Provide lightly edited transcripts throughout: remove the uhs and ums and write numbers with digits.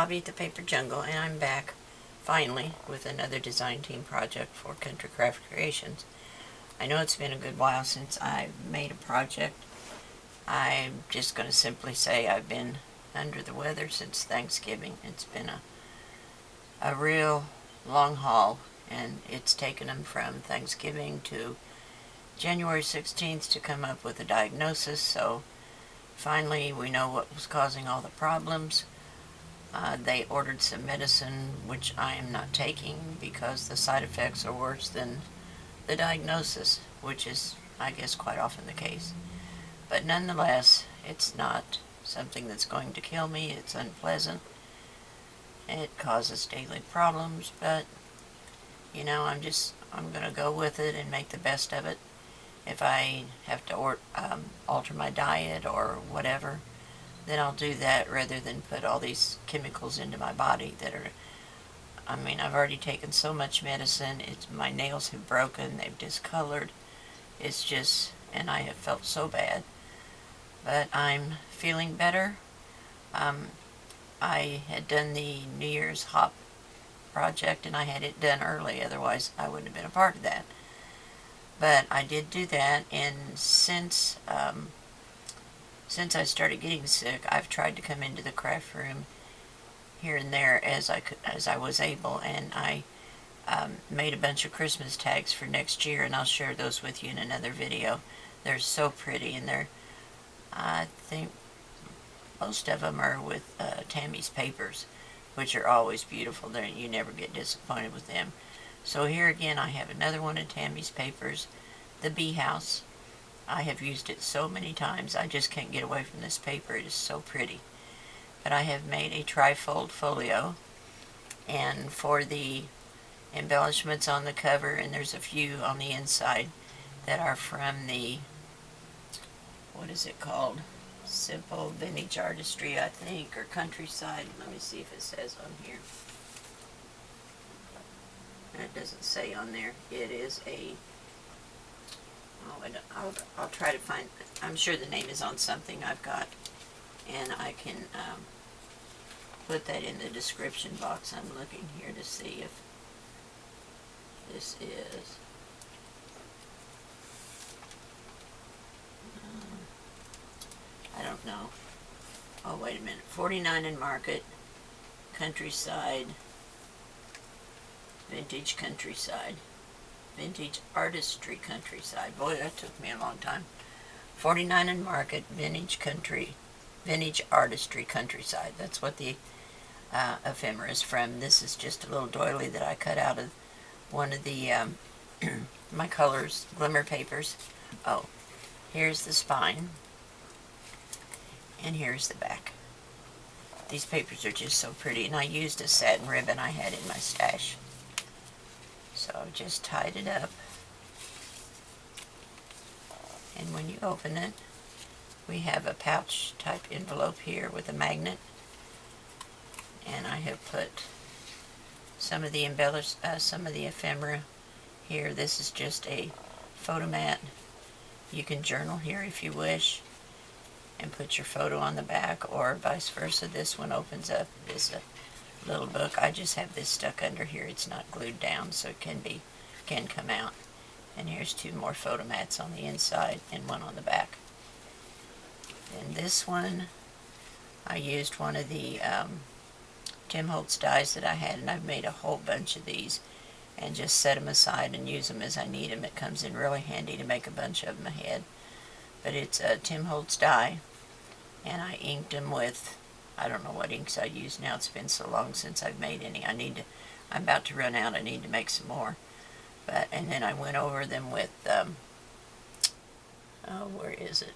Bobby at the Paper Jungle, and I'm back, finally, with another design team project for Country Craft Creations. I know it's been a good while since I've made a project. I'm just going to simply say I've been under the weather since Thanksgiving. It's been a real long haul, and it's taken them from Thanksgiving to January 16th to come up with a diagnosis, so finally we know what was causing all the problems. They ordered some medicine, which I am not taking because the side effects are worse than the diagnosis, which is, I guess, quite often the case. But nonetheless, it's not something that's going to kill me. It's unpleasant. It causes daily problems, but, you know, I'm going to go with it and make the best of it. If I have to alter my diet or whatever, then I'll do that rather than put all these chemicals into my body that are, I mean, I've already taken so much medicine. My nails have broken, they've discolored. It's just, and I have felt so bad. But I'm feeling better. I had done the New Year's hop project and I had it done early, otherwise I wouldn't have been a part of that. But I did do that, and since I started getting sick, I've tried to come into the craft room here and there as I was able, and I made a bunch of Christmas tags for next year, and I'll share those with you in another video. They're so pretty, and I think most of them are with Tammy's papers, which are always beautiful. You never get disappointed with them. So here again I have another one of Tammy's papers, the Bee House. I have used it so many times, I just can't get away from this paper. It is so pretty. But I have made a trifold folio, and for the embellishments on the cover, and there's a few on the inside that are from the, what is it called? Simple Vintage Artistry, I think, or Countryside. Let me see if it says on here. It doesn't say on there. It is a, I'll try to find, I'm sure the name is on something I've got, and I can put that in the description box. I'm looking here to see if this is, I don't know. Oh, wait a minute. 49 in Market, Countryside, Vintage Countryside, Vintage Artistry Countryside. Boy, that took me a long time. 49 in Market, Vintage Artistry Countryside. That's what the ephemera is from. This is just a little doily that I cut out of one of the my colors glimmer papers. Oh, here's the spine, and here's the back. These papers are just so pretty, and I used a satin ribbon I had in my stash. So I've just tied it up, and when you open it, we have a pouch type envelope here with a magnet, and I have put some of the ephemera here. This is just a photo mat. You can journal here if you wish and put your photo on the back, or vice versa. This one opens up as a little book. I just have this stuck under here. It's not glued down, so it can come out. And here's two more photo mats on the inside and one on the back. And this one, I used one of the Tim Holtz dies that I had, and I've made a whole bunch of these and just set them aside and use them as I need them. It comes in really handy to make a bunch of them ahead. But it's a Tim Holtz die, and I inked them with, I don't know what inks I use now. It's been so long since I've made any. I'm about to run out. I need to make some more. And then I went over them with, oh, where is it?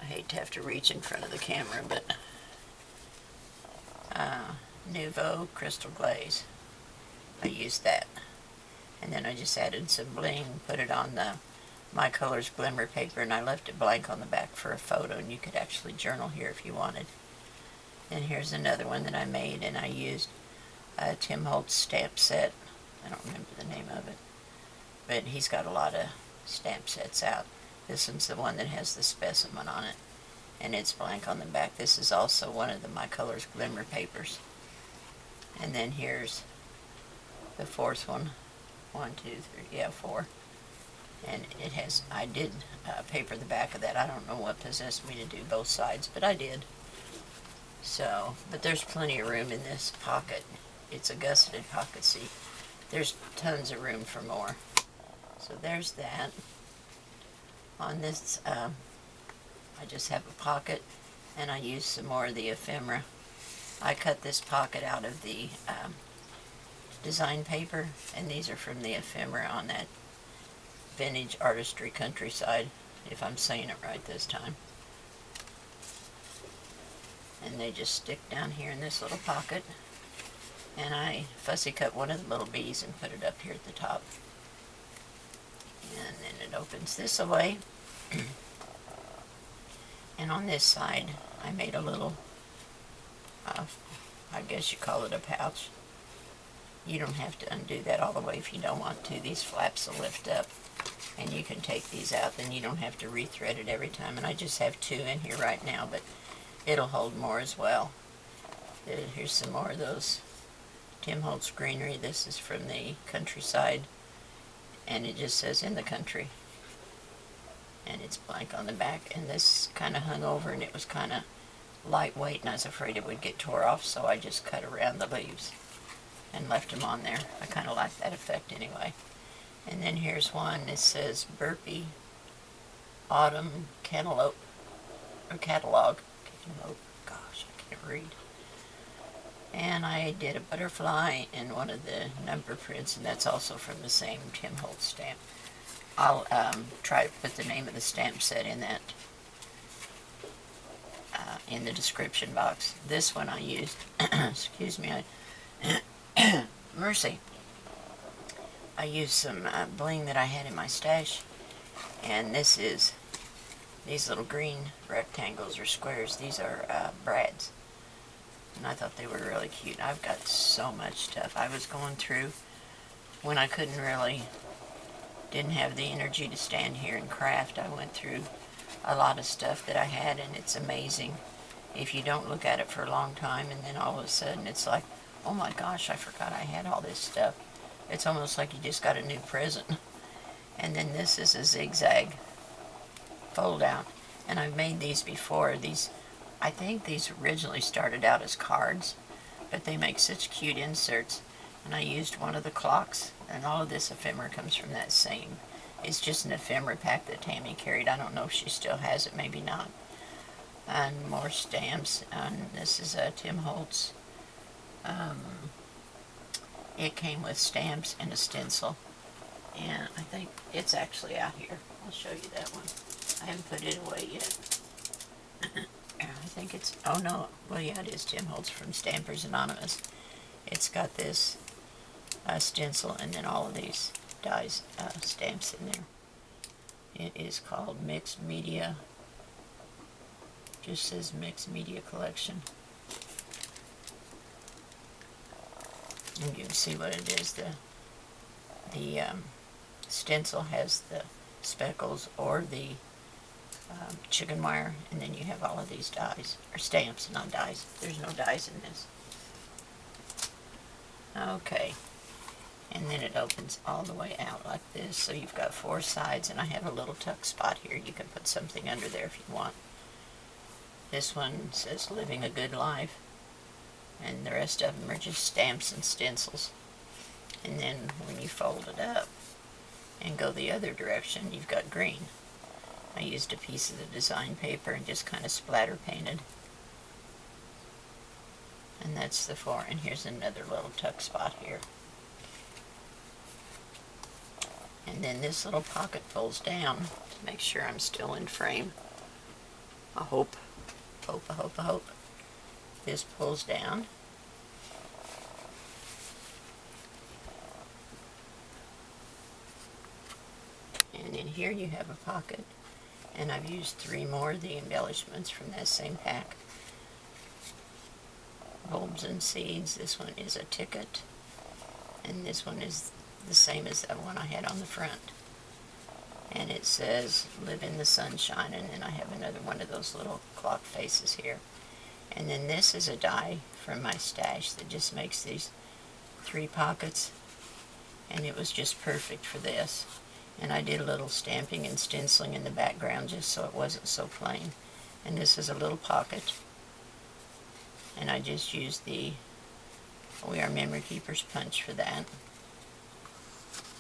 I hate to have to reach in front of the camera, but Nouveau Crystal Glaze. I used that. And then I just added some bling, put it on the My Colors glimmer paper, and I left it blank on the back for a photo, and you could actually journal here if you wanted. And here's another one that I made, and I used a Tim Holtz stamp set. I don't remember the name of it, but he's got a lot of stamp sets out. This one's the one that has the specimen on it. and it's blank on the back. This is also one of My Colors Glimmer papers. And then here's the fourth one. 1, 2, 3, yeah, 4. And it has, I did paper the back of that. I don't know what possessed me to do both sides, but I did. So, but there's plenty of room in this pocket. It's a gusseted pocket, see. There's tons of room for more. So there's that. On this, I just have a pocket, and I use some more of the ephemera. I cut this pocket out of the design paper, and these are from the ephemera on that Vintage Artistry Countryside, if I'm saying it right this time. And they just stick down here in this little pocket, and I fussy cut one of the little bees and put it up here at the top. And then it opens this away. And on this side, I made a little, I guess you call it a pouch. You don't have to undo that all the way if you don't want to. These flaps will lift up, and you can take these out. Then you don't have to rethread it every time. And I just have 2 in here right now, but it'll hold more as well. Here's some more of those Tim Holtz greenery. This is from the Countryside, and it just says in the country. And it's blank on the back, and this kind of hung over, and it was kind of lightweight, and I was afraid it would get tore off, so I just cut around the leaves and left them on there. I kind of like that effect anyway. And then here's one that says Burpee Autumn Cantaloupe, or Catalog. Cantaloupe, gosh, I can't read. And I did a butterfly in one of the number prints, and that's also from the same Tim Holtz stamp. I'll try to put the name of the stamp set in that, in the description box. This one I used, excuse me, mercy. I used some bling that I had in my stash, and this is these little green rectangles or squares. These are brads, and I thought they were really cute. I've got so much stuff. I was going through when I didn't have the energy to stand here and craft. I went through a lot of stuff that I had, and it's amazing if you don't look at it for a long time, and then all of a sudden it's like, oh my gosh, I forgot I had all this stuff. It's almost like you just got a new present. And then this is a zigzag fold out, and I've made these before. I think these originally started out as cards, but they make such cute inserts. And I used one of the clocks, and all of this ephemera comes from that same. It's just an ephemera pack that Tammy carried. I don't know if she still has it, maybe not. And more stamps, and this is a Tim Holtz. It came with stamps and a stencil, and I think it's actually out here. I'll show you that one. I haven't put it away yet. I think it's, oh no, well yeah, it is Tim Holtz from Stampers Anonymous. It's got this stencil and then all of these dies, stamps in there. It is called Mixed Media, just says Mixed Media Collection. And you can see what it is. The stencil has the speckles or the chicken wire, and then you have all of these dies, or stamps, not dies. There's no dies in this. Okay, and then it opens all the way out like this, so you've got 4 sides, and I have a little tuck spot here. You can put something under there if you want. This one says Living a Good Life, and the rest of them are just stamps and stencils. And then when you fold it up and go the other direction, you've got green. I used a piece of the design paper and just kind of splatter painted. And that's the 4. And here's another little tuck spot here. And then this little pocket folds down to make sure I'm still in frame. I hope. This pulls down. And in here you have a pocket. And I've used 3 more of the embellishments from that same pack. Bulbs and seeds. This one is a ticket. And this one is the same as that one I had on the front. and it says live in the sunshine, and then I have another one of those little clock faces here. And then this is a die from my stash that just makes these 3 pockets, and it was just perfect for this. And I did a little stamping and stenciling in the background just so it wasn't so plain. And this is a little pocket, and I just used the We Are Memory Keepers punch for that.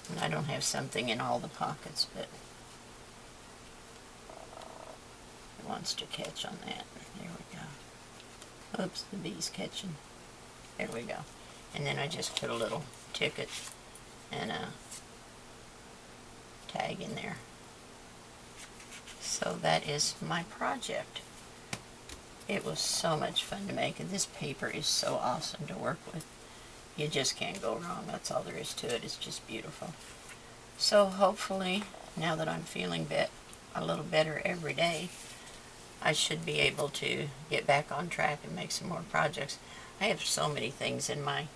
And I don't have something in all the pockets, but it wants to catch on that. There we go. Oops, the bee's catching. There we go. And then I just put a little ticket and a tag in there. So that is my project. It was so much fun to make, and this paper is so awesome to work with. You just can't go wrong. That's all there is to it. It's just beautiful. So hopefully, now that I'm feeling a little better every day, I should be able to get back on track and make some more projects. I have so many things in my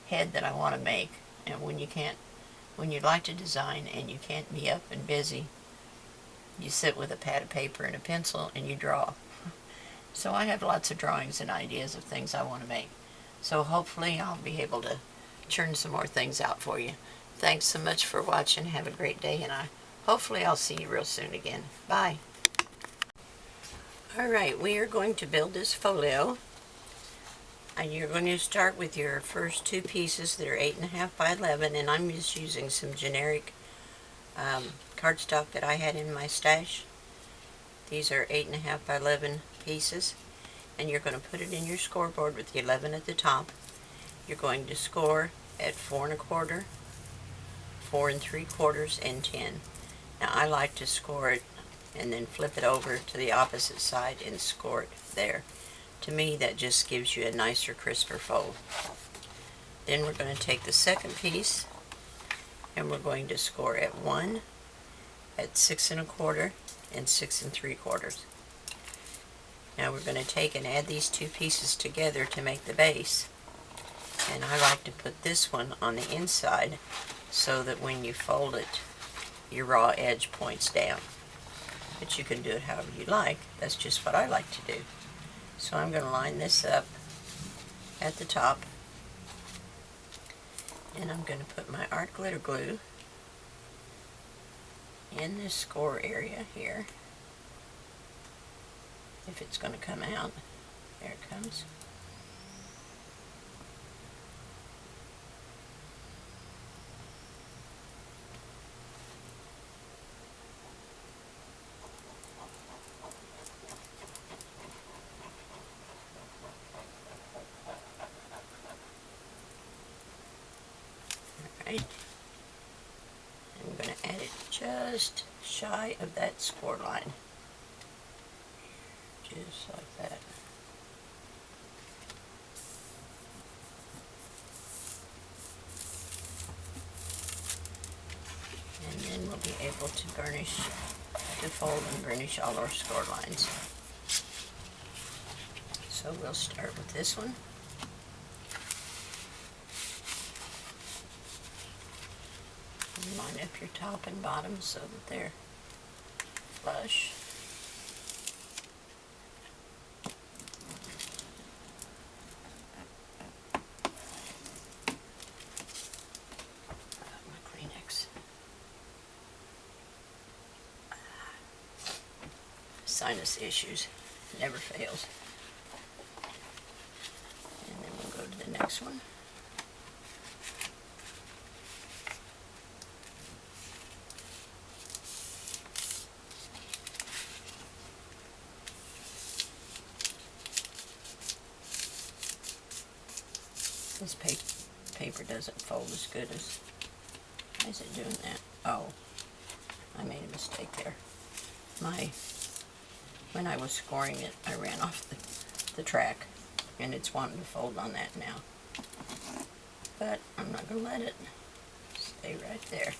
head that I want to make, and when you like to design and you can't be up and busy, you sit with a pad of paper and a pencil and you draw. So I have lots of drawings and ideas of things I want to make. So hopefully I'll be able to churn some more things out for you. Thanks so much for watching. Have a great day, and hopefully I'll see you real soon again. Bye. Alright, we are going to build this folio. And you're going to start with your first 2 pieces that are 8.5 by 11, and I'm just using some generic cardstock that I had in my stash. These are 8.5 by 11 pieces, and you're going to put it in your scoreboard with the 11 at the top. You're going to score at 4 1/4, 4 3/4, and 10. Now I like to score it and then flip it over to the opposite side and score it there. To me, that just gives you a nicer, crisper fold. Then we're going to take the second piece and we're going to score at 1, at 6 1/4, and 6 3/4. Now we're going to take and add these 2 pieces together to make the base. And I like to put this one on the inside so that when you fold it, your raw edge points down. But you can do it however you like. That's just what I like to do. So I'm going to line this up at the top, and I'm going to put my art glitter glue in this score area here. If it's going to come out, there it comes. Alright, I'm going to add it just shy of that score line. Just like that. And then we'll be able to burnish, to fold and burnish all our score lines. So we'll start with this one. And line up your top and bottom so that they're flush. Sinus issues, never fails. And then we'll go to the next one. This paper doesn't fold as good as, why is it doing that? Oh, I made a mistake there. When I was scoring it, I ran off the track, and it's wanting to fold on that now. But I'm not going to let it stay right there.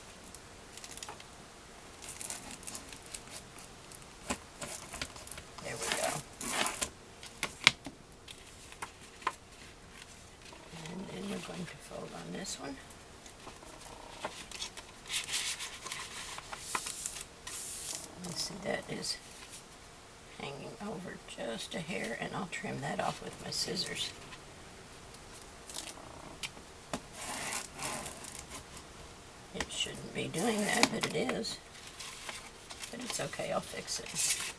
There we go. And then we're going to fold on this one. Let's see, that is hanging over just a hair, and I'll trim that off with my scissors. It shouldn't be doing that, but it is. But it's okay, I'll fix it.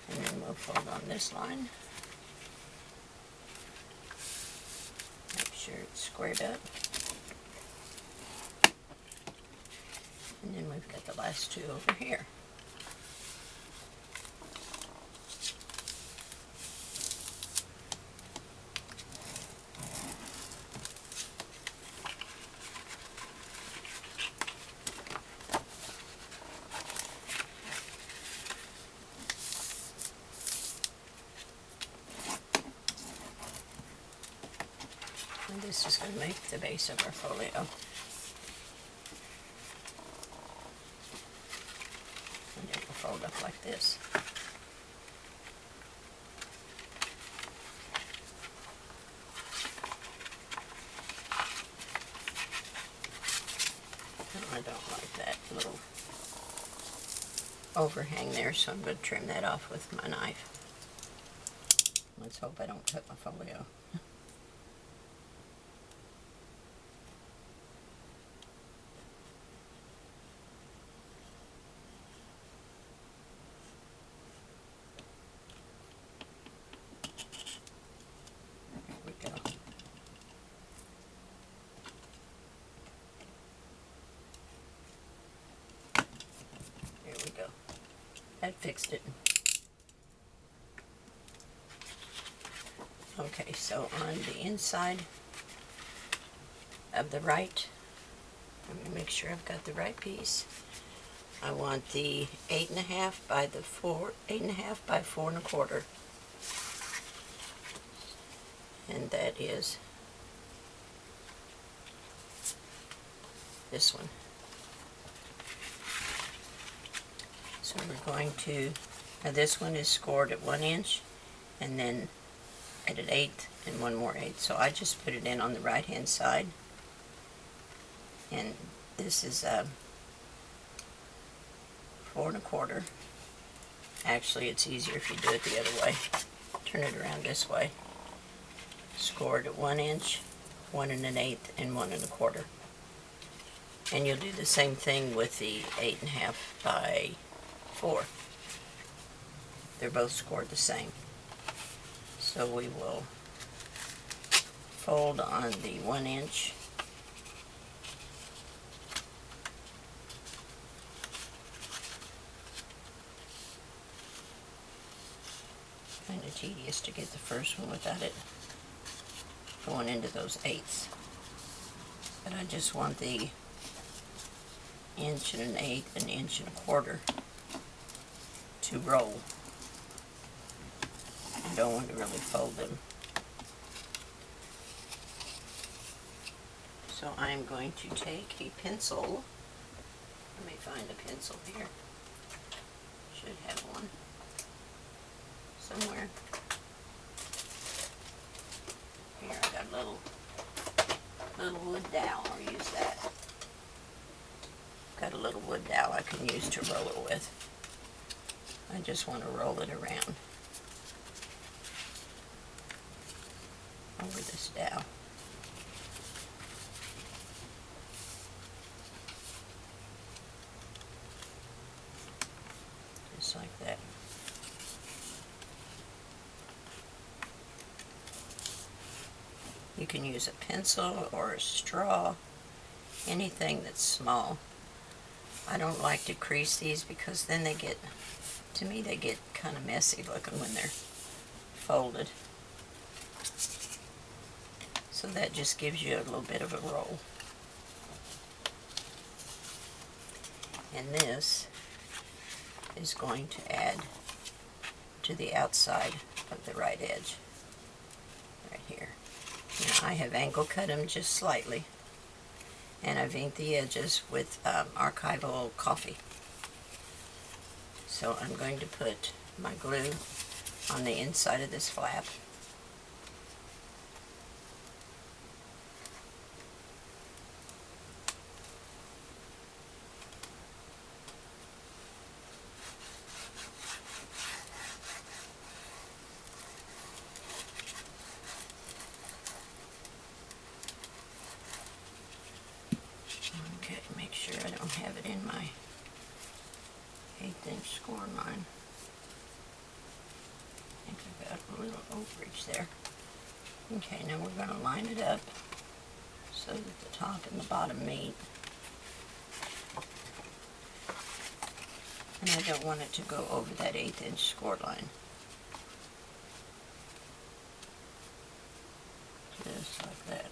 And then we'll fold on this line. Make sure it's squared up. And then we've got the last two over here. And this is going to make the base of our folio. And it will fold up like this. I don't like that little overhang there, so I'm going to trim that off with my knife. Let's hope I don't cut my folio. That fixed it. Okay, so on the inside of the right, let me make sure I've got the right piece. I want the 8.5 by the 8.5 by 4 1/4, and that is this one. So we're going to, now this one is scored at 1 inch, and then at an 1/8 and 1 more 1/8. So I just put it in on the right hand side, and this is 4 1/4. Actually, it's easier if you do it the other way. Turn it around this way. Scored at 1 inch, 1 1/8, and 1 1/4. And you'll do the same thing with the 8.5 by 4. They're both scored the same. So we will fold on the 1 inch. Kind of tedious to get the first one without it going into those 8ths. But I just want the 1 1/8 and 1 1/4 to roll. I don't want to really fold them. So I'm going to take a pencil. Let me find a pencil here. Should have one somewhere. Here, I got a little wood dowel. I'll use that. Got a little wood dowel I can use to roll it with. I just want to roll it around over this dowel. Just like that. You can use a pencil or a straw, anything that's small. I don't like to crease these because then they get, to me they get kind of messy looking when they're folded. So that just gives you a little bit of a roll. And this is going to add to the outside of the right edge, right here. Now I have angle cut them just slightly, and I've inked the edges with archival coffee. So I'm going to put my glue on the inside of this flap. sure I don't have it in my 1/8" score line. I think I've got a little overage there. Okay, now we're going to line it up so that the top and the bottom meet. And I don't want it to go over that 1/8" score line. Just like that.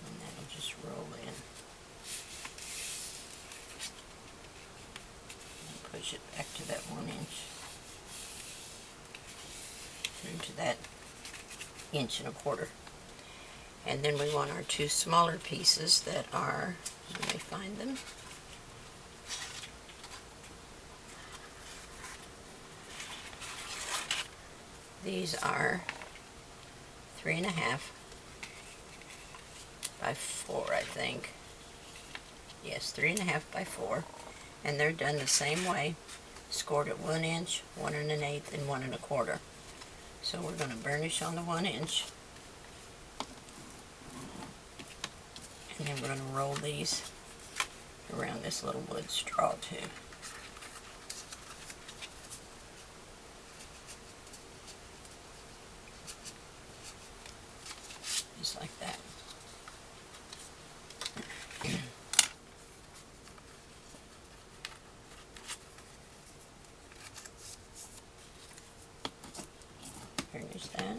And that'll just roll in. And push it back to that 1" through to that 1¼ inch. And then we want our 2 smaller pieces that are, let me find them. These are 3½ by 4, I think. Yes, 3½ by 4. And they're done the same way, scored at 1 inch, 1 1/8, and 1 1/4. So we're going to burnish on the 1 inch. And then we're going to roll these around this little wood straw too. Just like that. Finish that.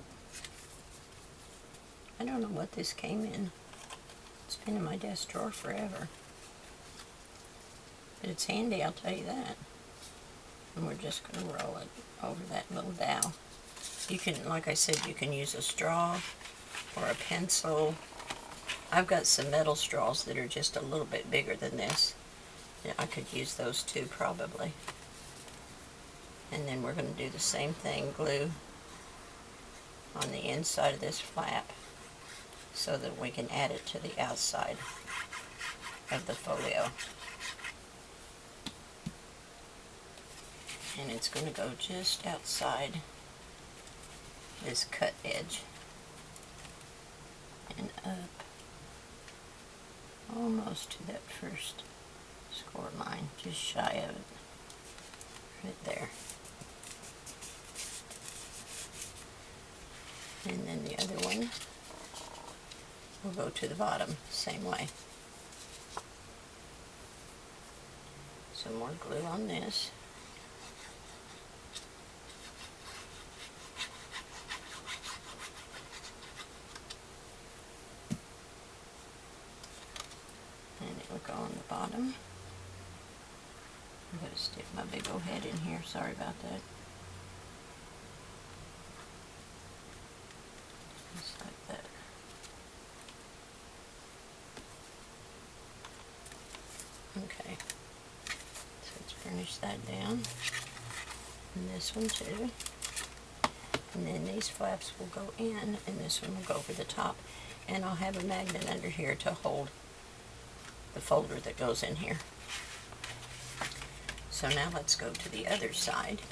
I don't know what this came in. It's been in my desk drawer forever. But it's handy, I'll tell you that. And we're just going to roll it over that little dowel. You can, like I said, you can use a straw or a pencil. I've got some metal straws that are just a little bit bigger than this. Yeah, I could use those too, probably. And then we're going to do the same thing, glue on the inside of this flap so that we can add it to the outside of the folio. And it's going to go just outside this cut edge and up almost to that first score line, just shy of it, right there. And then the other one will go to the bottom, same way. Some more glue on this. And it will go on the bottom. I'm going to stick my big old head in here, sorry about that. Just like that. Okay, so let's burnish that down, and this one too, and then these flaps will go in, and this one will go over the top, and I'll have a magnet under here to hold the folder that goes in here. So now let's go to the other side,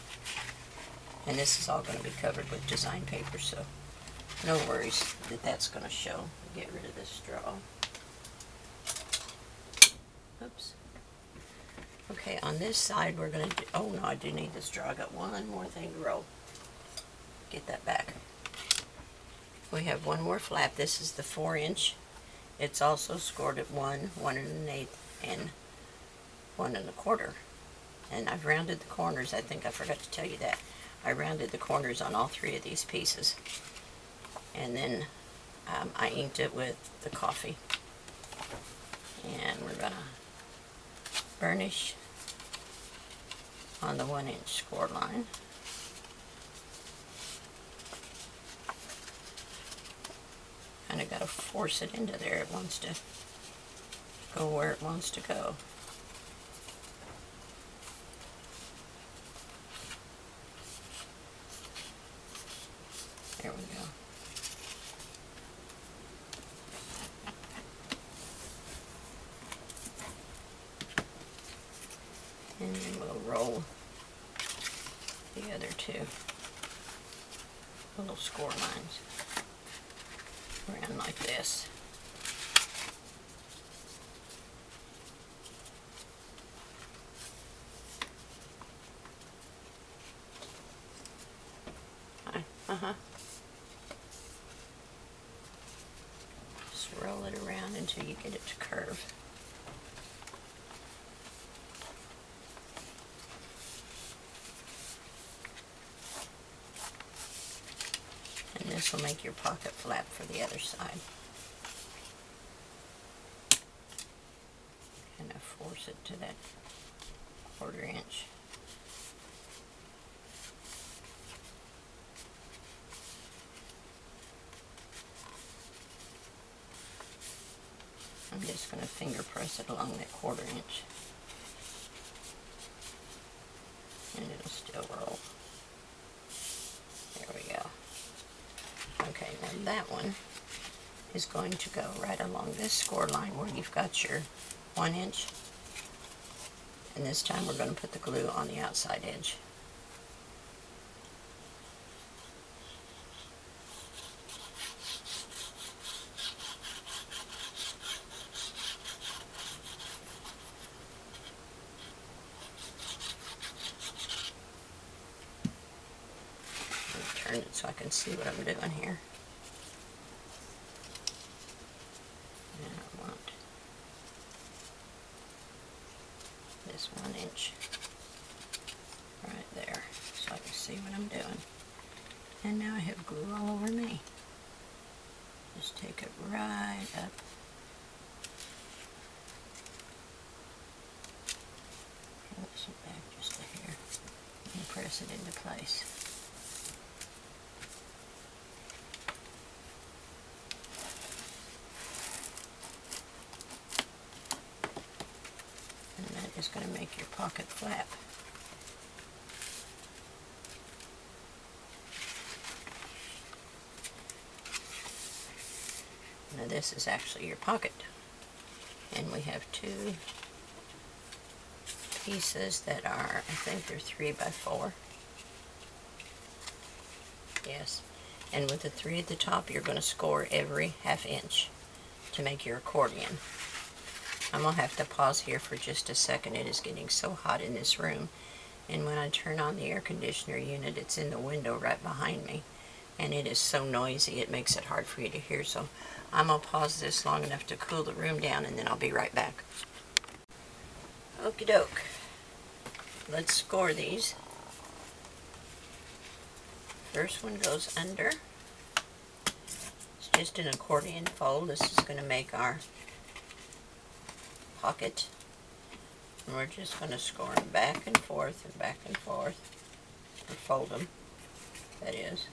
and this is all going to be covered with design paper, so no worries that that's going to show. Get rid of this straw. Oops. Okay, on this side we're going to do, oh no, I do need the straw. I got one more thing to roll. Get that back. We have one more flap. This is the 4 inch. It's also scored at 1, 1 1/8, and 1 1/4. And I've rounded the corners. I think I forgot to tell you that. I rounded the corners on all 3 of these pieces. And then I inked it with the coffee. And we're going to burnish on the 1 inch score line. Kind of got to force it into there. It wants to go where it wants to go. There we go. two little score lines around like this. Just roll it around until you get it to curve. And this will make your pocket flap for the other side. Kind of force it to that 1/4 inch. I'm just going to finger press it along that 1/4 inch. And it'll still roll. There we go. Okay, now that one is going to go right along this score line where you've got your 1 inch. And this time we're going to put the glue on the outside edge. Turn it so I can see what I'm doing here. And I want this 1 inch right there so I can see what I'm doing. And now I have glue all over me. Just take it right up. Pull this back just a hair and press it into place. Is going to make your pocket flap. Now this is actually your pocket, and we have 2 pieces that are, I think they're 3 by 4. Yes, and with the 3 at the top you're going to score every 1/2 inch to make your accordion. I'm going to have to pause here for just a second. It is getting so hot in this room, and when I turn on the air conditioner unit, it's in the window right behind me, and it is so noisy it makes it hard for you to hear. So I'm going to pause this long enough to cool the room down, and then I'll be right back. Okie doke. Let's score these. First one goes under. It's just an accordion fold. This is going to make our pocket, and we're just going to score them back and forth and back and forth, or fold them, that is.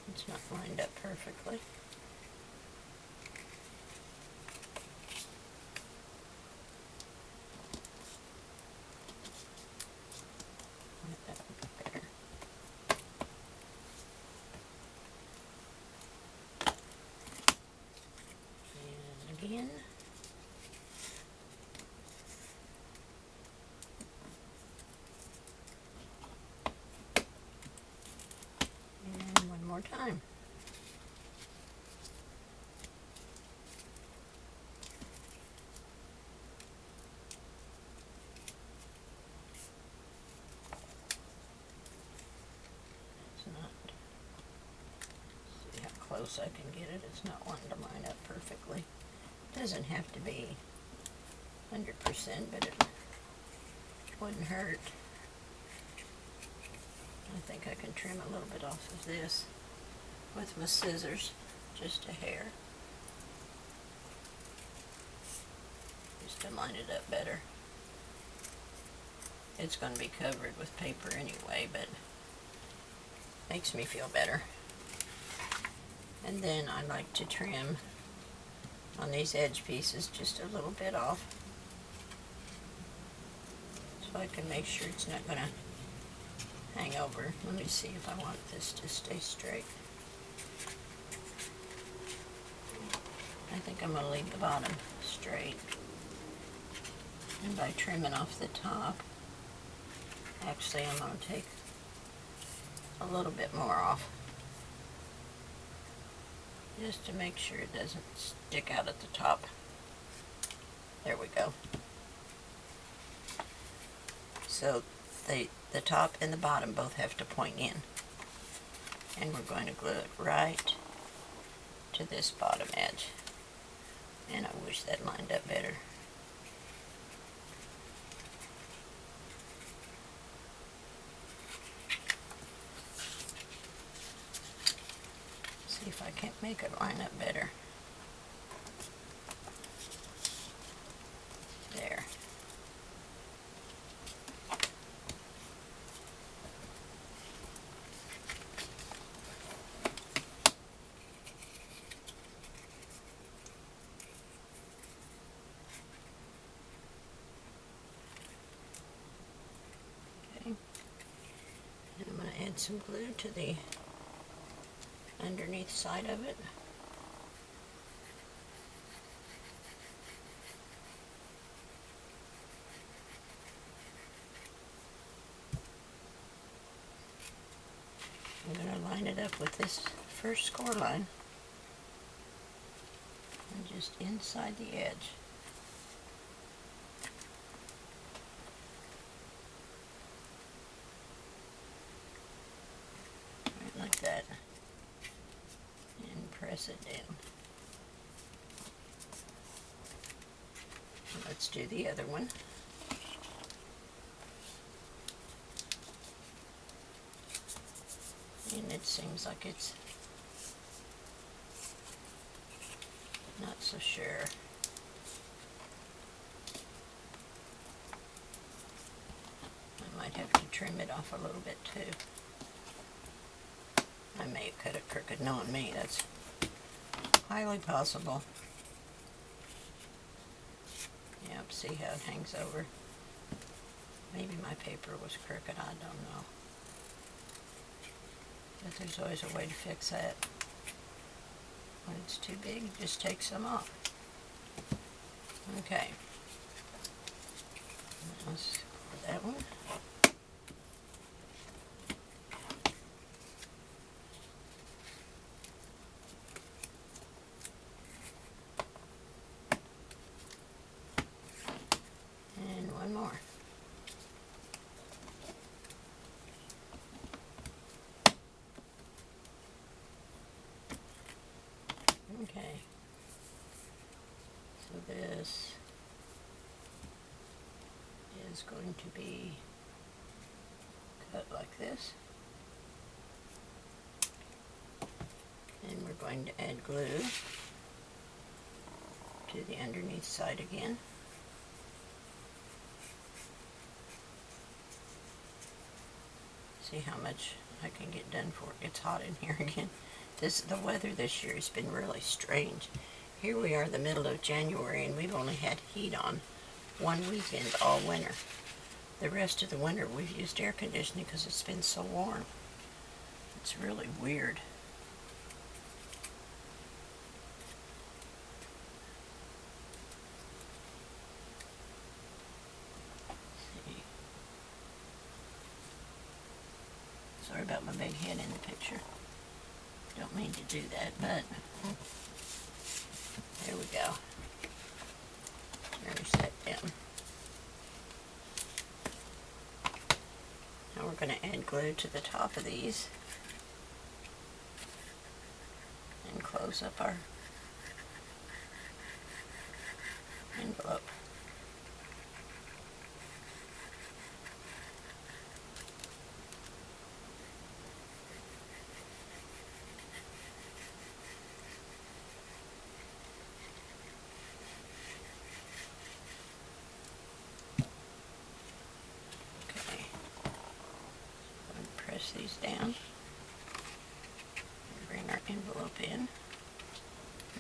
It's not lined up perfectly. That would be better. Again. And one more time. It's not. See how close I can get it. It's not wanting to line up perfectly. Doesn't have to be 100%, but it wouldn't hurt. I think I can trim a little bit off of this with my scissors, just a hair, just to line it up better. It's going to be covered with paper anyway, but makes me feel better. And then I like to trim on these edge pieces just a little bit off, so I can make sure it's not going to hang over. Let me see if I want this to stay straight. I think I'm going to leave the bottom straight, and by trimming off the top Actually, I'm going to take a little bit more off, just to make sure it doesn't stick out at the top. There we go. So the top and the bottom both have to point in. And we're going to glue it right to this bottom edge. And I wish that lined up better. See if I can't make it line up better. There. Okay. And I'm going to add some glue to the underneath side of it. I'm going to line it up with this first score line and just inside the edge. Right like that. And press it down. Let's do the other one. And it seems like it's not so sure. I might have to trim it off a little bit too. I may have cut it crooked, knowing me, that's highly possible. Yep, see how it hangs over. Maybe my paper was crooked, I don't know. But there's always a way to fix that. When it's too big, just take some off. Okay. Let's go that one. And one more. Okay, so this is going to be cut like this, and we're going to add glue to the underneath side again. See how much I can get done for it. It's hot in here again. The weather this year has been really strange. Here we are the middle of January and we've only had heat on one weekend all winter. The rest of the winter we've used air conditioning because it's been so warm. It's really weird. Let's see. Sorry about my big head in the picture. Don't mean to do that, but there we go. There's that down. Now we're going to add glue to the top of these and close up our envelope. These down and bring our envelope in and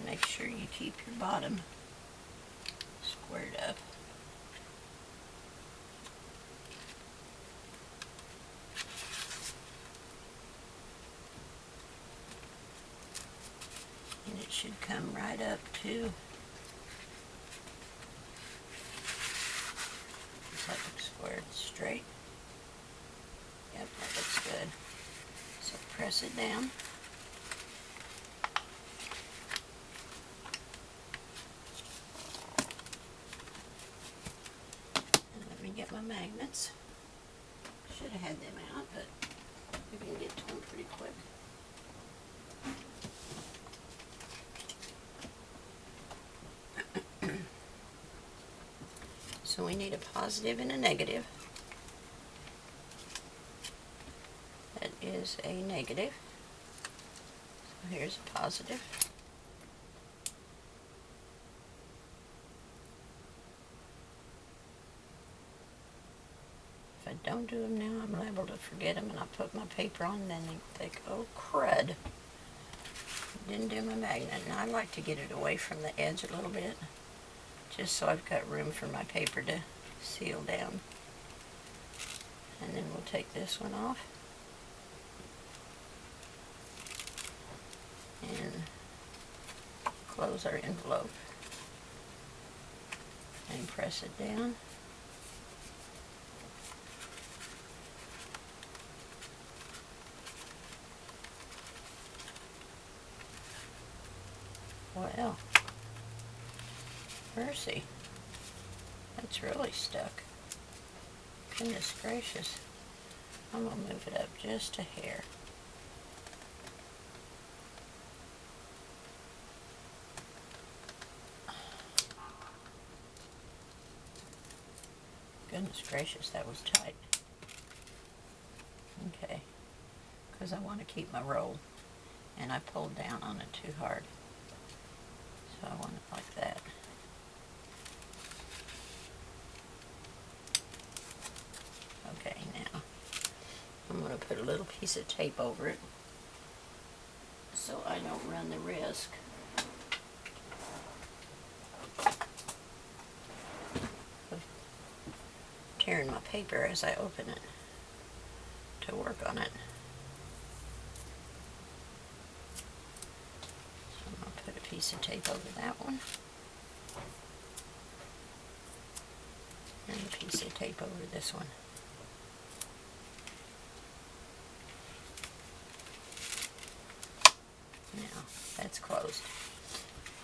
make sure you keep your bottom squared up. And it should come right up to that looks squared straight. press it down. And let me get my magnets. Should have had them out, but we can get to them pretty quick. So we need a positive and a negative. That is a negative. So here's a positive. If I don't do them now, I'm liable to forget them, and I put my paper on, and then they think, oh crud, didn't do my magnet. And I like to get it away from the edge a little bit, just so I've got room for my paper to seal down. And then we'll take this one off and close our envelope and press it down. Well, mercy, that's really stuck. Goodness gracious. I'm going to move it up just a hair. Goodness gracious, that was tight. Okay, because I want to keep my roll, and I pulled down on it too hard. So I want it like that. Okay, now I'm going to put a little piece of tape over it so I don't run the risk of tearing my paper as I open it to work on it. So I'm going to put a piece of tape over that one, and a piece of tape over this one. Now, that's closed.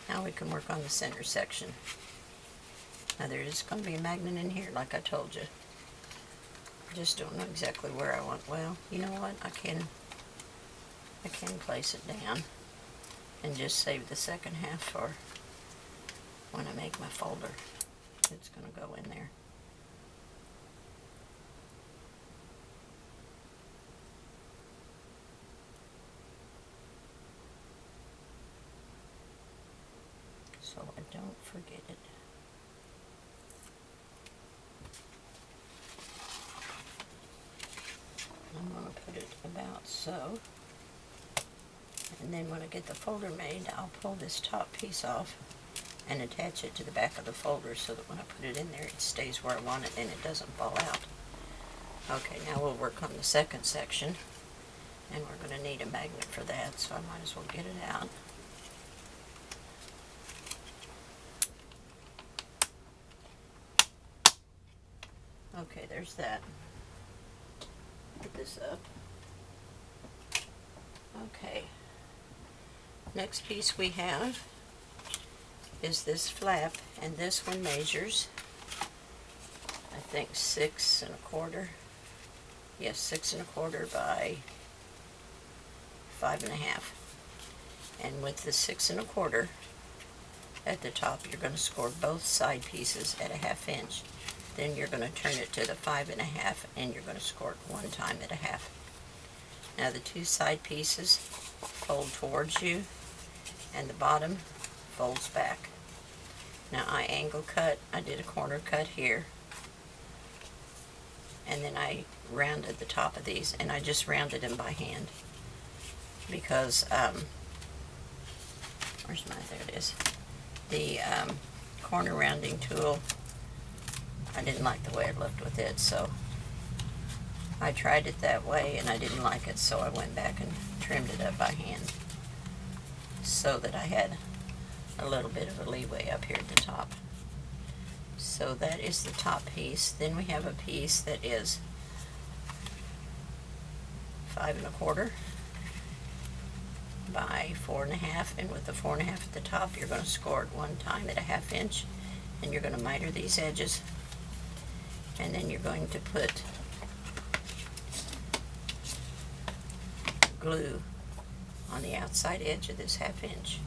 Now we can work on the center section. Now there is going to be a magnet in here, like I told you. I just don't know exactly where I want. Well, you know what? I can place it down and just save the second half for when I make my folder. It's going to go in there. So I don't forget it. I'm going to put it about so. And then when I get the folder made, I'll pull this top piece off and attach it to the back of the folder so that when I put it in there, it stays where I want it and it doesn't fall out. Okay, now we'll work on the second section, and we're going to need a magnet for that, so I might as well get it out. Okay, there's that. Put this up. Okay. Next piece we have is this flap, and this one measures, I think, 6 1/4. Yes, 6 1/4 by 5 1/2. And with the 6 1/4 at the top, you're going to score both side pieces at a 1/2 inch. Then you're going to turn it to the 5 1/2, and you're going to score it one time at a 1/2. Now the two side pieces fold towards you, and the bottom folds back. Now I angle cut. I did a corner cut here, and then I rounded the top of these, and I just rounded them by hand because where's my, there it is, the corner rounding tool, I didn't like the way it looked with it, so I tried it that way and I didn't like it, so I went back and trimmed it up by hand so that I had a little bit of a leeway up here at the top. So that is the top piece. Then we have a piece that is 5 1/4, by 4.5, and with the 4.5 at the top, you're going to score it one time at a 1/2 inch, and you're going to miter these edges, and then you're going to put glue on the outside edge of this 1/2 inch.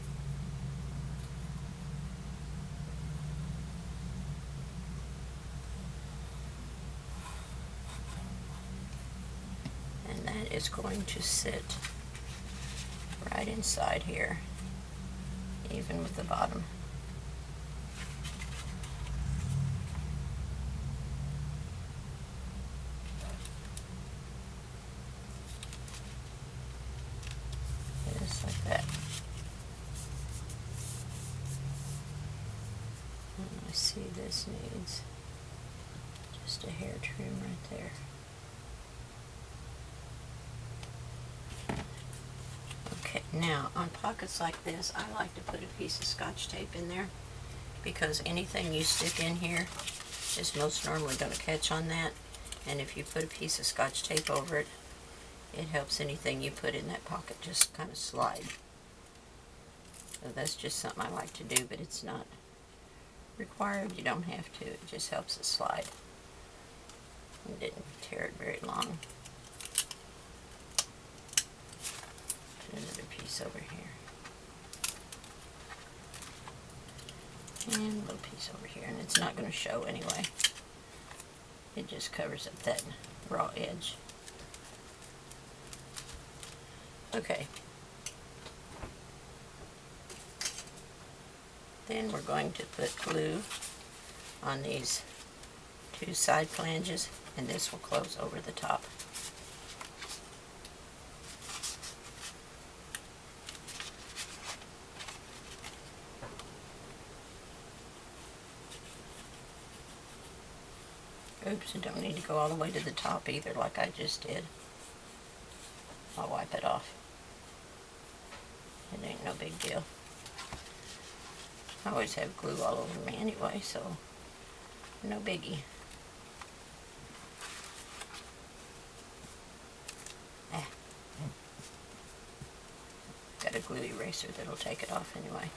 And that is going to sit right inside here, even with the bottom. Just like that. And I see this needs just a hair trim right there. Okay, now on pockets like this, I like to put a piece of Scotch tape in there, because anything you stick in here is most normally going to catch on that, and if you put a piece of Scotch tape over it, it helps anything you put in that pocket just kind of slide. So that's just something I like to do, but it's not required. You don't have to. It just helps it slide. It didn't tear it very long. Put another piece over here. And a little piece over here. And it's not going to show anyway. It just covers up that raw edge. Okay. Then we're going to put glue on these 2 side flanges, and this will close over the top. Oops, I don't need to go all the way to the top either like I just did. I'll wipe it off. It ain't no big deal. I always have glue all over me anyway, so no biggie. Got a glue eraser that'll take it off anyway.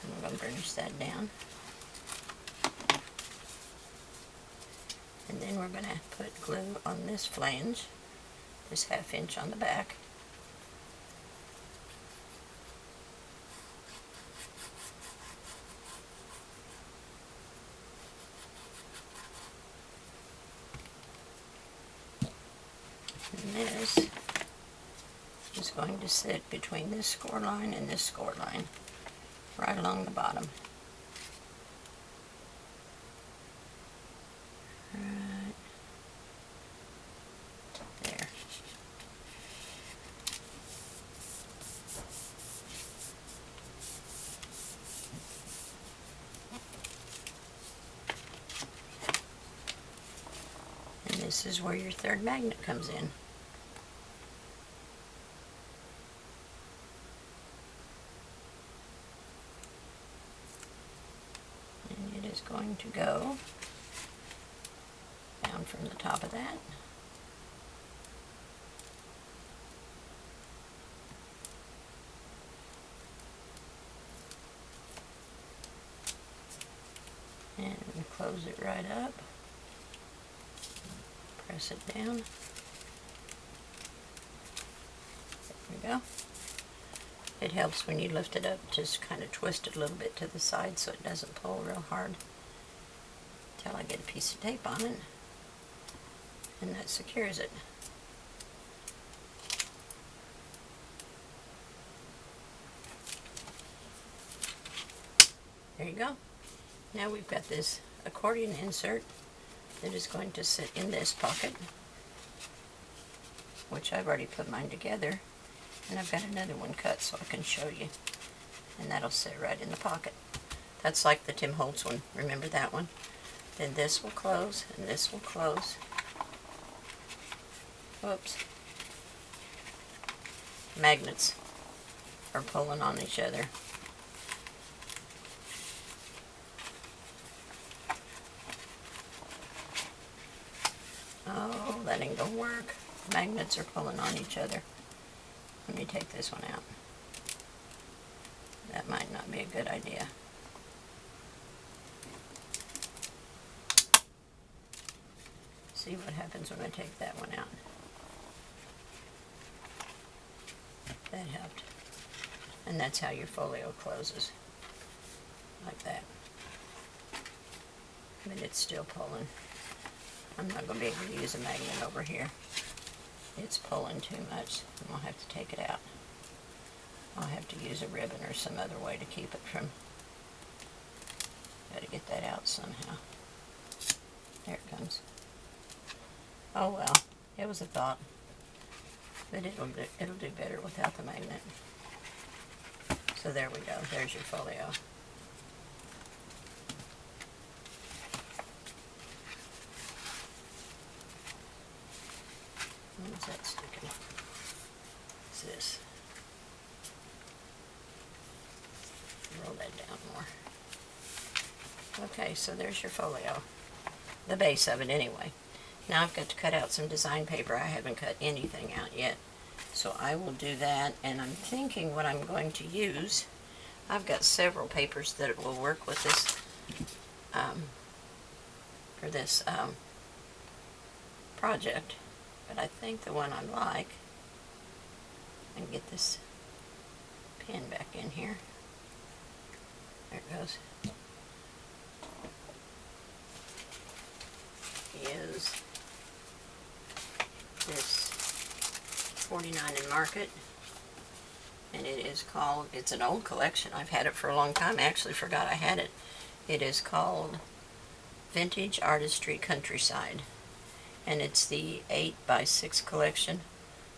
And we're going to burnish that down. And then we're going to put glue on this flange, this 1/2 inch on the back. And this is going to sit between this score line and this score line, right along the bottom. Right there. And this is where your third magnet comes in. And it is going to go down from the top of that. And close it right up. Press it down. There we go. It helps when you lift it up, just kind of twist it a little bit to the side so it doesn't pull real hard. Until I get a piece of tape on it. And that secures it. There you go. Now we've got this accordion insert that is going to sit in this pocket, which I've already put mine together, and I've got another one cut so I can show you, and that'll sit right in the pocket. That's like the Tim Holtz one, remember that one? Then this will close, and this will close. Whoops. Magnets are pulling on each other. Oh, that ain't gonna work. Magnets are pulling on each other. Let me take this one out. That might not be a good idea. See what happens when I take that one out. That helped. And that's how your folio closes. Like that. But it's still pulling. I'm not going to be able to use a magnet over here. It's pulling too much. I'm going to have to take it out. I'll have to use a ribbon or some other way to keep it from... Got to get that out somehow. There it comes. Oh well, it was a thought. But it'll do better without the magnet. So there we go. There's your folio. Where's that sticking? What's this? Roll that down more. Okay, so there's your folio. The base of it anyway. Now I've got to cut out some design paper. I haven't cut anything out yet. So I will do that, and I'm thinking what I'm going to use. I've got several papers that will work with this, for this project. But I think the one I like, I can get this pen back in here. There it goes. Is this 49 in Market, and it is called, it's an old collection, I've had it for a long time, I actually forgot I had it. It is called Vintage Artistry Countryside, and it's the 8x6 collection.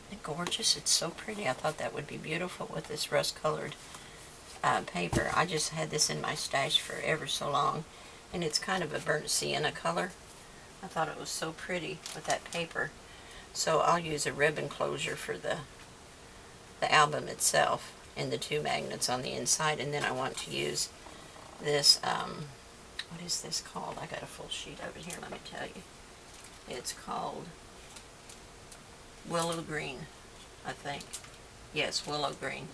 Isn't it gorgeous? It's so pretty. I thought that would be beautiful with this rust colored paper. I just had this in my stash for ever so long, and it's kind of a burnt sienna color. I thought it was so pretty with that paper. So I'll use a ribbon closure for the album itself and the two magnets on the inside, and then I want to use this, what is this called? I got a full sheet over here, let me tell you. It's called Willow Green, I think. Yes, Willow Green.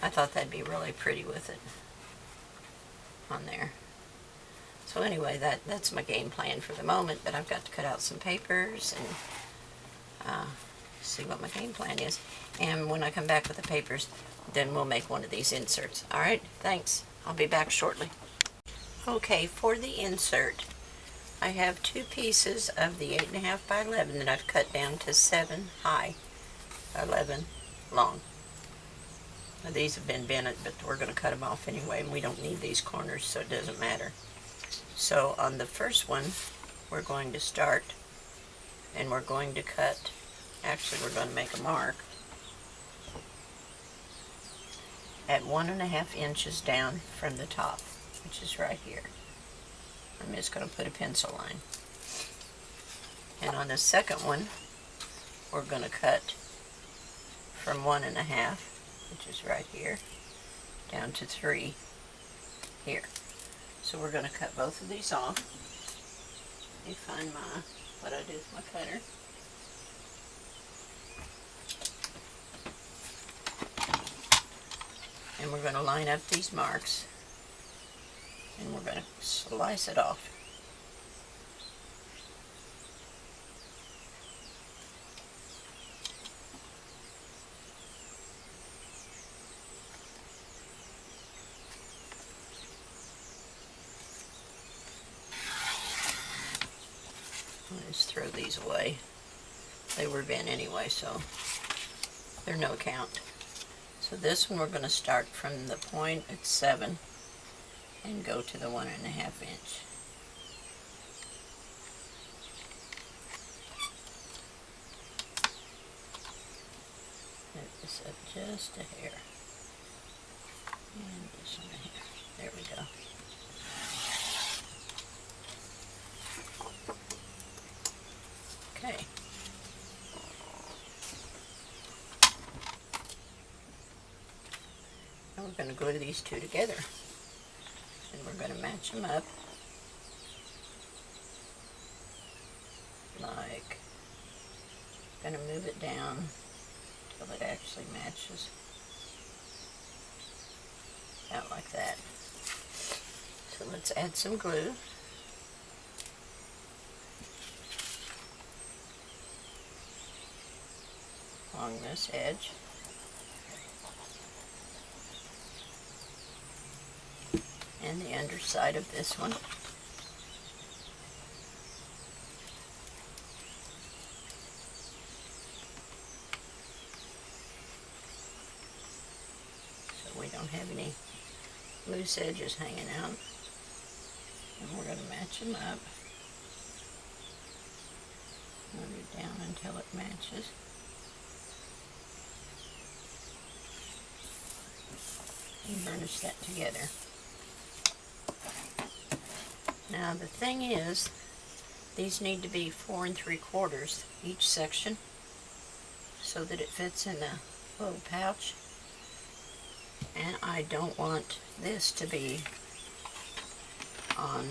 I thought that'd be really pretty with it on there. So anyway, that's my game plan for the moment, but I've got to cut out some papers and see what my game plan is. And when I come back with the papers, then we'll make one of these inserts. Alright, thanks. I'll be back shortly. Okay, for the insert, I have two pieces of the 8.5 by 11 that I've cut down to 7 high, 11 long. Now, these have been bent, but we're going to cut them off anyway, and we don't need these corners, so it doesn't matter. So on the first one, we're going to start, and we're going to cut, actually we're going to make a mark at 1.5 inches down from the top, which is right here. I'm just going to put a pencil line. And on the second one, we're going to cut from 1.5, which is right here, down to 3 here. So we're going to cut both of these off. Let me find what I do with my cutter. And we're going to line up these marks, and we're going to slice it off. Let's throw these away. They were bent anyway, so they're no count. So this one we're going to start from the point at 7 and go to the 1.5 inch. Lift this up just a hair. And this one here. There we go. Okay. Now we're going to glue these two together, and we're going to match them up like, going to move it down to till it actually matches. Out like that. So let's add some glue. Along this edge. And the underside of this one. So we don't have any loose edges hanging out. And we're going to match them up. Run it down until it matches. And burnish that together. Now the thing is, these need to be 4 3/4 each section so that it fits in the little pouch. And I don't want this to be on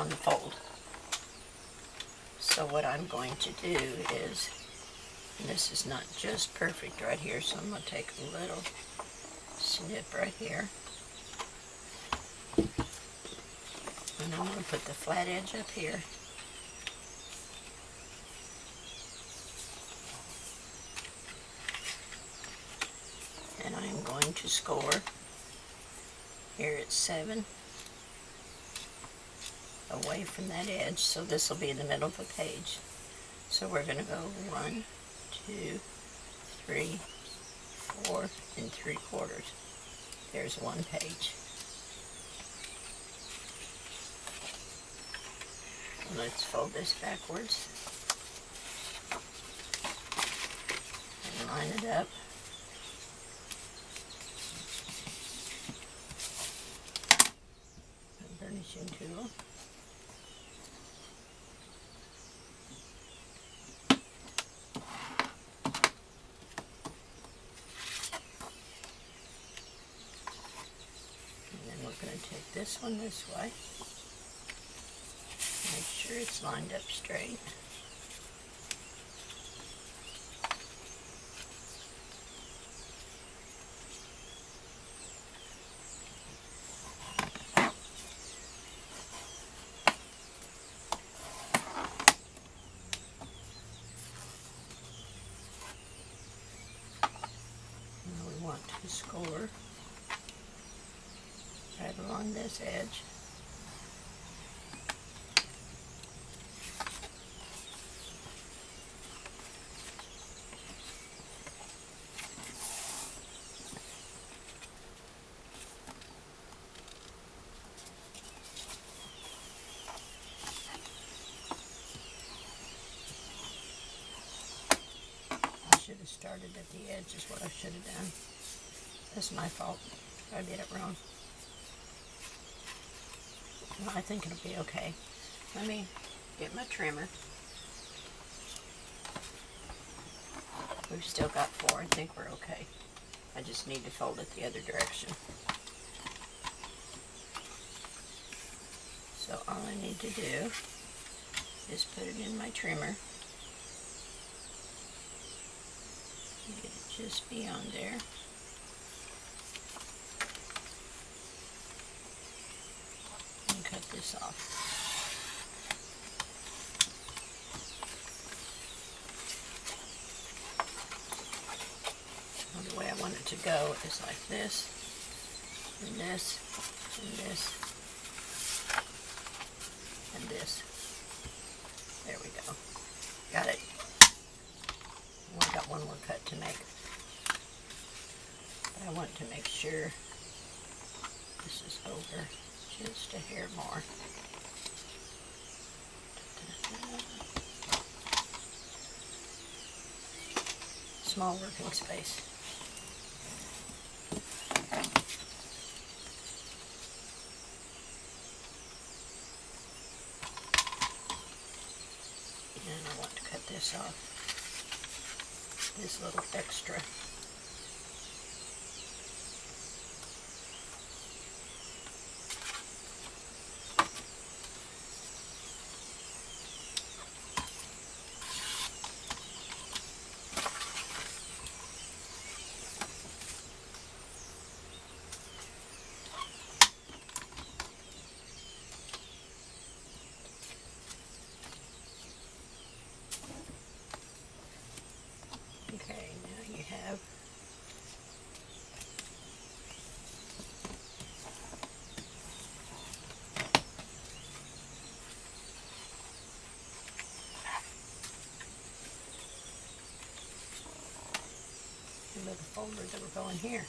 the fold. So what I'm going to do is, and this is not just perfect right here, so I'm going to take a little snip right here. And I'm going to put the flat edge up here. And I'm going to score. Here it's 7. Away from that edge, so this will be in the middle of the page. So we're going to go 1, 2, 3, 4 3/4. There's one page. Let's fold this backwards and line it up. Burnishing tool. Take this one this way. Make sure it's lined up straight. Now we want to score right along this edge. I should have started at the edge is what I should have done. That's my fault. I did it wrong. Well, I think it'll be okay. Let me get my trimmer. We've still got 4. I think we're okay. I just need to fold it the other direction. So all I need to do is put it in my trimmer. Get it just beyond there. Cut this off. Now the way I want it to go is like this, and this, and this, and this. There we go. Got it. I've got one more cut to make. But I want to make sure this is over just a hair more. Small working space. And I want to cut this off. This little extra. go in here.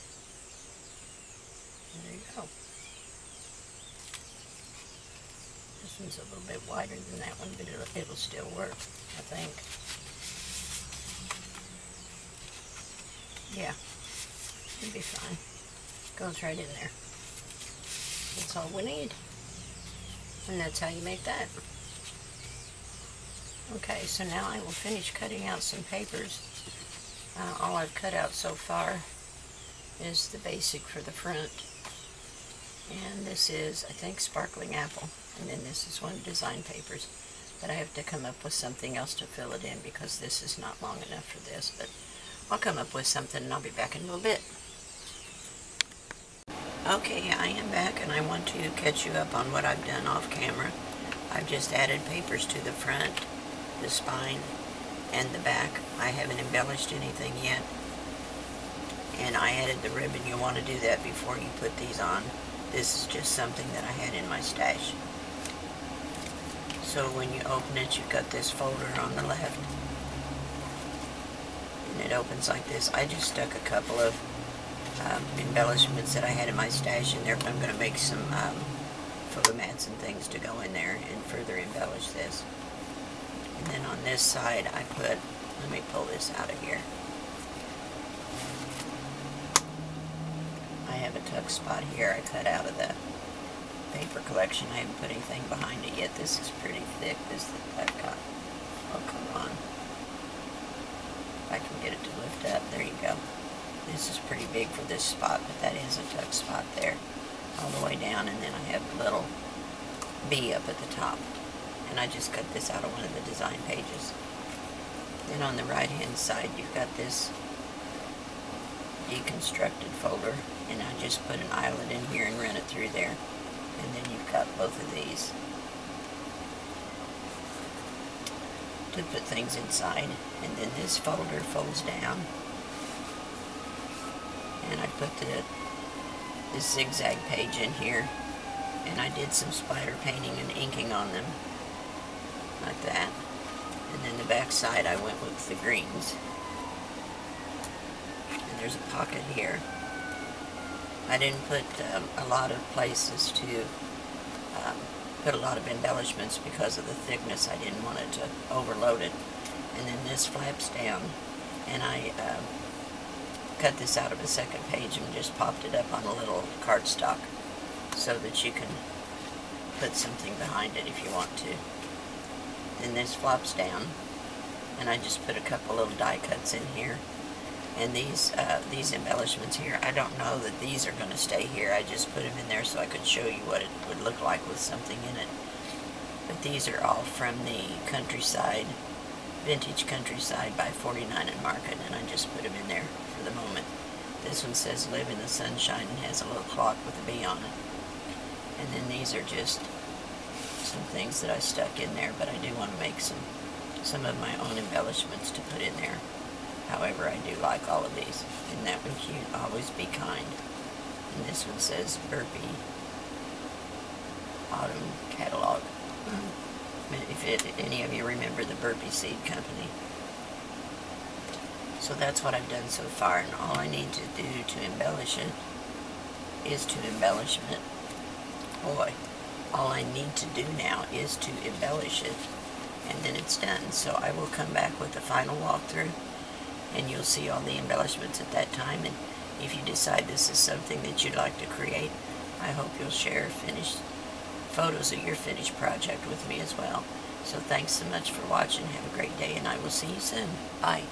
There you go. This one's a little bit wider than that one, but it'll still work, I think. Yeah, it'll be fine. Goes right in there. That's all we need. And that's how you make that. Okay, so now I will finish cutting out some papers. All I've cut out so far is the basic for the front. And this is, I think, Sparkling Apple. And then this is one of the design papers. But I have to come up with something else to fill it in because this is not long enough for this. But I'll come up with something and I'll be back in a little bit. Okay, I am back and I want to catch you up on what I've done off camera. I've just added papers to the front, the spine, and the back. I haven't embellished anything yet. And I added the ribbon. You'll want to do that before you put these on. This is just something that I had in my stash. So when you open it, you've got this folder on the left. And it opens like this. I just stuck a couple of embellishments that I had in my stash in there, but I'm going to make some photo mats and things to go in there and further embellish this. And then on this side I put, let me pull this out of here. I have a tuck spot here I cut out of the paper collection. I haven't put anything behind it yet. This is pretty thick, this that cut. Oh, come on. If I can get it to lift up, there you go. This is pretty big for this spot, but that is a tuck spot there all the way down, and then I have a little B up at the top. And I just cut this out of one of the design pages. Then on the right hand side you've got this deconstructed folder, and I just put an eyelet in here and run it through there. And then you've got both of these to put things inside. And then this folder folds down, and I put this zigzag page in here, and I did some splatter painting and inking on them like that. And then the back side I went with the greens, and there's a pocket here. I didn't put a lot of places to put a lot of embellishments because of the thickness. I didn't want it to overload it. And then this flaps down, and I cut this out of a second page and just popped it up on a little cardstock so that you can put something behind it if you want to. Then this flops down, and I just put a couple little die cuts in here. And these embellishments here, I don't know that these are going to stay here. I just put them in there so I could show you what it would look like with something in it. But these are all from the Countryside, Vintage Countryside by 49 and Market, and I just put them in there for the moment. This one says Live in the Sunshine and has a little clock with a bee on it. And then these are just some things that I stuck in there, but I do want to make some of my own embellishments to put in there. However, I do like all of these. Isn't that one cute? Always be kind. And this one says Burpee Autumn Catalog. If any of you remember the Burpee Seed Company. So that's what I've done so far, and all I need to do to embellish it is to embellish it. Boy, all I need to do now is to embellish it, and then it's done. So I will come back with the final walkthrough, and you'll see all the embellishments at that time. And if you decide this is something that you'd like to create, I hope you'll share finished photos of your finished project with me as well. So thanks so much for watching. Have a great day, and I will see you soon. Bye.